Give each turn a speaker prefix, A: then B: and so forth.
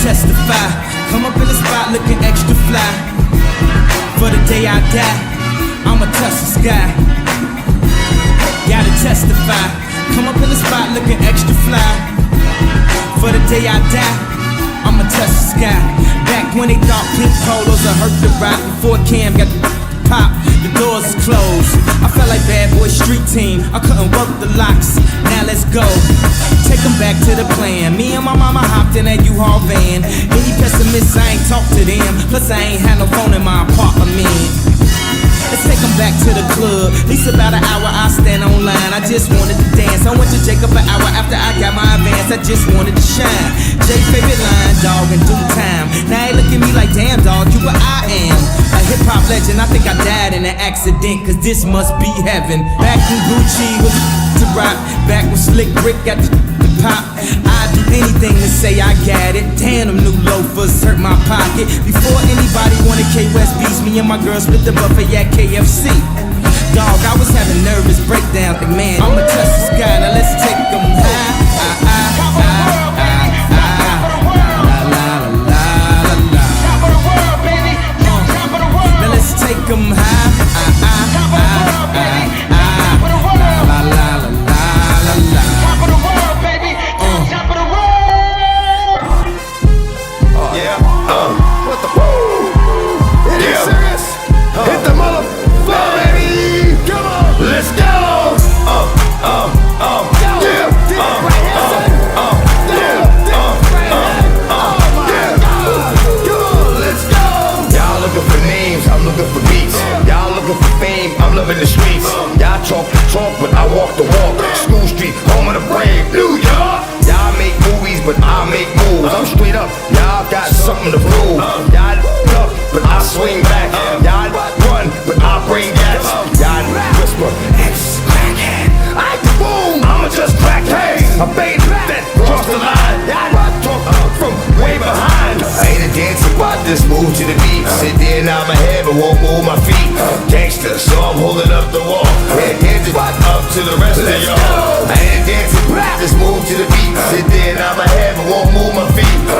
A: testify. Come up in the spot looking extra fly. For the day I die, I'ma touch the sky. Gotta testify. Come up in the spot looking extra fly. For the day I die, I'ma touch the sky. Back when they thought pink polos would hurt the rock. Before Cam got the pop, the doors is closed. I felt like Bad Boy Street Team, I couldn't work the locks. Now let's go, take them back to the plan. Me and my mama hopped in that U-Haul van. Any pessimists, I ain't talk to them. Plus I ain't had no phone in my apartment. Let's take them back to the club. At least about an hour I stand online. I just wanted to dance. I went to Jacob an hour after I got my advance. I just wanted to shine. Jay favorite line, dog, in due time. Now they look at me like, damn dog, you what I am. A hip hop legend. I think I died in an accident, cause this must be heaven. Back when Gucci was to rock. Back when Slick Rick got the pop. I'd do anything to say I got it. Damn, them new loafers hurt my pocket. Before anybody wanted K-West beats, me and my girl split the buffet at KFC. Dog, I was having nervous breakdowns. Like, man, I'ma touch the sky. Now let's take them high. Now let's take them high.
B: In the streets, y'all talk the talk, but I walk the walk. School Street, home of the brave, New York. Y'all make movies, but I make moves. I'm straight up, y'all got something to prove. Y'all up, but I swing back. Y'all run, but I bring gas. Y'all whisper, it's crackhead. I boom, I'ma just crack heads. I bait that cross the line. Y'all talk from way behind. I ain't a dancer, but just move to the beat. Sit there, nod my head, but won't move my feet. Gangster, so I'm holding up the wall. Hands it up to the rest of y'all. I ain't dancing, just move to the beat. Sit there, nod my head, but won't move my feet.